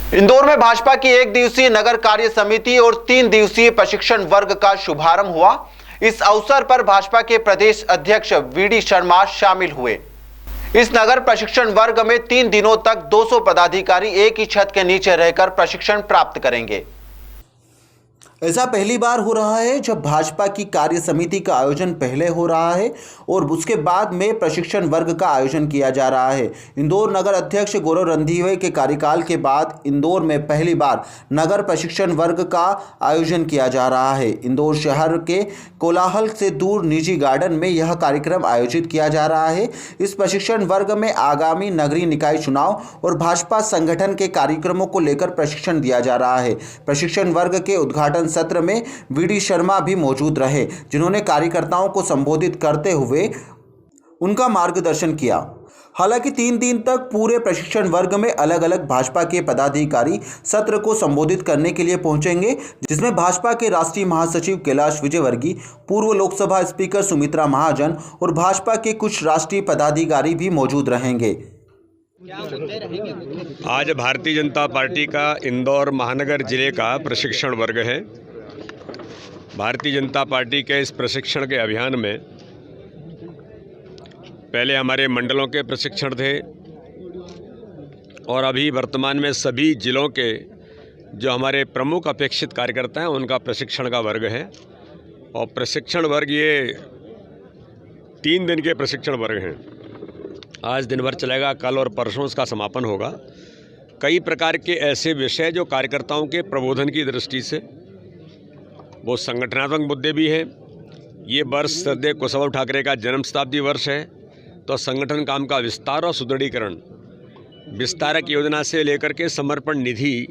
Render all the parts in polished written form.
इंदौर में भाजपा की 1 दिवसीय नगर कार्य समिति और 3 दिवसीय प्रशिक्षण वर्ग का शुभारंभ हुआ। इस अवसर पर भाजपा के प्रदेश अध्यक्ष वीडी शर्मा शामिल हुए। इस नगर प्रशिक्षण वर्ग में 3 दिनों तक 200 पदाधिकारी एक ही छत के नीचे रहकर प्रशिक्षण प्राप्त करेंगे। ऐसा पहली बार हो रहा है जब भाजपा की कार्य समिति का आयोजन पहले हो रहा है और उसके बाद में प्रशिक्षण वर्ग का आयोजन किया जा रहा है। इंदौर नगर अध्यक्ष गौरव रणधीवे के कार्यकाल के बाद इंदौर में पहली बार नगर प्रशिक्षण वर्ग का आयोजन किया जा रहा है। इंदौर शहर के कोलाहल से दूर निजी गार्डन में यह कार्यक्रम आयोजित किया जा रहा है। इस प्रशिक्षण वर्ग में आगामी नगरीय निकाय चुनाव और भाजपा संगठन के कार्यक्रमों को लेकर प्रशिक्षण दिया जा रहा है। प्रशिक्षण वर्ग के उद्घाटन सत्र में वीडी शर्मा भी मौजूद रहे, जिन्होंने कार्यकर्ताओं को संबोधित करते हुए उनका मार्गदर्शन किया। हालांकि 3 दिन तक पूरे प्रशिक्षण वर्ग में अलग अलग भाजपा के पदाधिकारी सत्र को संबोधित करने के लिए पहुंचेंगे, जिसमें भाजपा के राष्ट्रीय महासचिव कैलाश विजयवर्गीय, पूर्व लोकसभा स्पीकर सुमित्रा महाजन और भाजपा के कुछ राष्ट्रीय पदाधिकारी भी मौजूद रहेंगे। आज भारतीय जनता पार्टी का इंदौर महानगर जिले का प्रशिक्षण वर्ग है। भारतीय जनता पार्टी के इस प्रशिक्षण के अभियान में पहले हमारे मंडलों के प्रशिक्षण थे और अभी वर्तमान में सभी जिलों के जो हमारे प्रमुख अपेक्षित कार्यकर्ता हैं उनका प्रशिक्षण का वर्ग है। और प्रशिक्षण वर्ग ये 3 दिन के प्रशिक्षण वर्ग हैं। आज दिन भर चलेगा, कल और परसों इसका समापन होगा। कई प्रकार के ऐसे विषय जो कार्यकर्ताओं के प्रबोधन की दृष्टि से वो संगठनात्मक मुद्दे भी हैं। ये वर्ष श्रद्धेय कुशवाहा ठाकरे का जन्म शताब्दी वर्ष है, तो संगठन काम का विस्तार और सुदृढ़ीकरण, विस्तारक योजना से लेकर के समर्पण निधि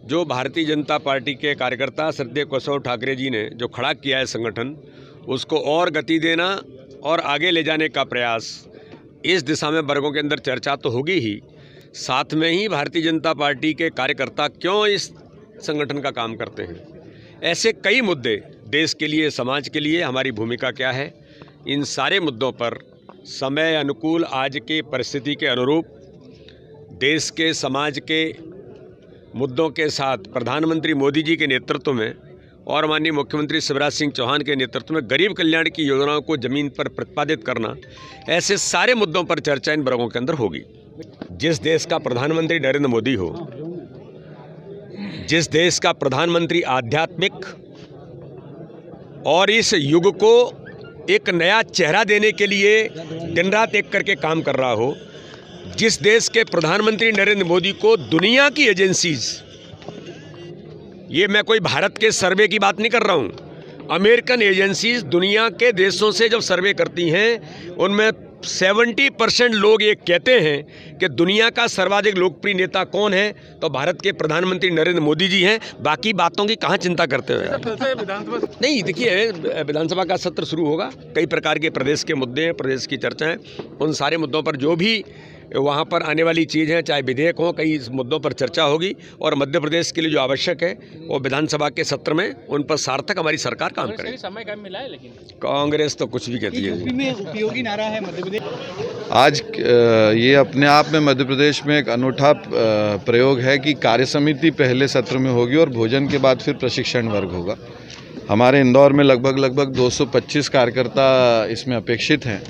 जो भारतीय जनता पार्टी के कार्यकर्ता श्रद्धेय कुशवाहा ठाकरे जी ने जो खड़ा किया है संगठन, उसको और गति देना और आगे ले जाने का प्रयास, इस दिशा में वर्गों के अंदर चर्चा तो होगी ही, साथ में ही भारतीय जनता पार्टी के कार्यकर्ता क्यों इस संगठन का काम करते हैं, ऐसे कई मुद्दे, देश के लिए, समाज के लिए हमारी भूमिका क्या है, इन सारे मुद्दों पर समय अनुकूल आज के परिस्थिति के अनुरूप देश के, समाज के मुद्दों के साथ प्रधानमंत्री मोदी जी के नेतृत्व में और माननीय मुख्यमंत्री शिवराज सिंह चौहान के नेतृत्व में गरीब कल्याण की योजनाओं को जमीन पर प्रतिपादित करना, ऐसे सारे मुद्दों पर चर्चा इन वर्गों के अंदर होगी। जिस देश का प्रधानमंत्री नरेंद्र मोदी हो, जिस देश का प्रधानमंत्री आध्यात्मिक और इस युग को एक नया चेहरा देने के लिए दिन रात एक करके काम कर रहा हो, जिस देश के प्रधानमंत्री नरेंद्र मोदी को दुनिया की एजेंसीज, ये मैं कोई भारत के सर्वे की बात नहीं कर रहा हूँ, अमेरिकन एजेंसीज दुनिया के देशों से जब सर्वे करती हैं उनमें 70% लोग ये कहते हैं कि दुनिया का सर्वाधिक लोकप्रिय नेता कौन है, तो भारत के प्रधानमंत्री नरेंद्र मोदी जी हैं। बाकी बातों की कहाँ चिंता करते हुए नहीं, देखिए विधानसभा का सत्र शुरू होगा, कई प्रकार के प्रदेश के मुद्दे हैं, प्रदेश की चर्चाएं, उन सारे मुद्दों पर जो भी वहाँ पर आने वाली चीज़ है, चाहे विधेयक हो, कई मुद्दों पर चर्चा होगी और मध्य प्रदेश के लिए जो आवश्यक है वो विधानसभा के सत्र में उन पर सार्थक हमारी सरकार काम करेगी। समय कम मिला है, लेकिन कांग्रेस तो कुछ भी कहती है। में उपयोगी नारा है मध्य प्रदेश। आज ये अपने आप में मध्य प्रदेश में एक अनूठा प्रयोग है कि कार्य समिति पहले सत्र में होगी और भोजन के बाद फिर प्रशिक्षण वर्ग होगा। हमारे इंदौर में लगभग 225 कार्यकर्ता इसमें अपेक्षित हैं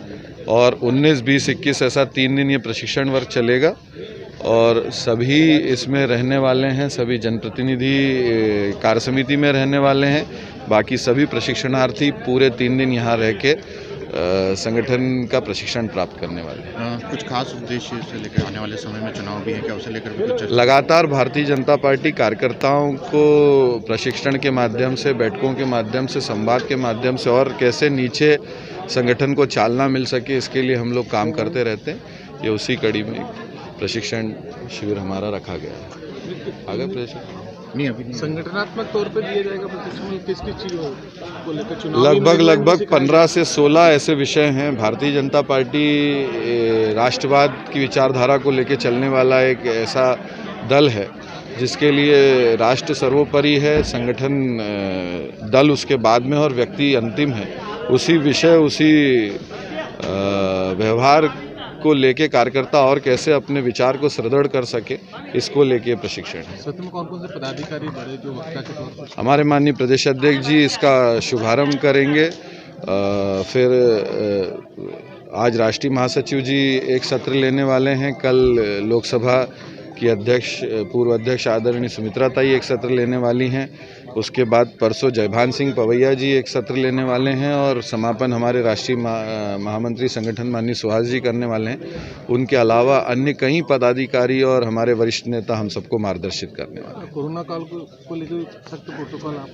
और 19, 20, 21 ऐसा 3 दिन ये प्रशिक्षण वर्ग चलेगा और सभी इसमें रहने वाले हैं, सभी जनप्रतिनिधि कार्य समिति में रहने वाले हैं, बाकी सभी प्रशिक्षणार्थी पूरे 3 दिन यहाँ रह के संगठन का प्रशिक्षण प्राप्त करने वाले हैं। कुछ खास उद्देश्य से लेकर आने वाले समय में चुनाव भी है क्या, उसे लेकर भी कुछ लगातार भारतीय जनता पार्टी कार्यकर्ताओं को प्रशिक्षण के माध्यम से, बैठकों के माध्यम से, संवाद के माध्यम से और कैसे नीचे संगठन को चालना मिल सके, इसके लिए हम लोग काम करते रहते हैं। ये उसी कड़ी में प्रशिक्षण शिविर हमारा रखा गया है। आगे प्रशिक्षण नहीं, अभी संगठनात्मक तौर पे दिया जाएगा प्रशिक्षण, किस चीज़ को लेकर चुनाव लगभग 15 से 16 ऐसे विषय हैं। भारतीय जनता पार्टी राष्ट्रवाद की विचारधारा को लेकर चलने वाला एक ऐसा दल है जिसके लिए राष्ट्र सर्वोपरि है, संगठन दल उसके बाद में और व्यक्ति अंतिम है। उसी विषय, उसी व्यवहार इसको लेके कार्यकर्ता और कैसे अपने विचार को सुदृढ़ कर सके, इसको लेके प्रशिक्षण है। सत्र में कौन कौन से पदाधिकारी बड़े जो वक्ता के तौर पर? हमारे माननीय प्रदेश अध्यक्ष जी इसका शुभारंभ करेंगे। फिर आज राष्ट्रीय महासचिव जी एक सत्र लेने वाले हैं। कल लोकसभा की अध्यक्ष पूर्व अध्यक्ष आदरणीय सुमित्रा ताई एक सत्र लेने वाली हैं। उसके बाद परसों जयभान सिंह पवैया जी एक सत्र लेने वाले हैं और समापन हमारे राष्ट्रीय महामंत्री संगठन माननीय सुहास जी करने वाले हैं। उनके अलावा अन्य कई पदाधिकारी और हमारे वरिष्ठ नेता हम सबको मार्गदर्शित करने वाले हैं। कोरोना काल को लेकर सख्त प्रोटोकॉल आप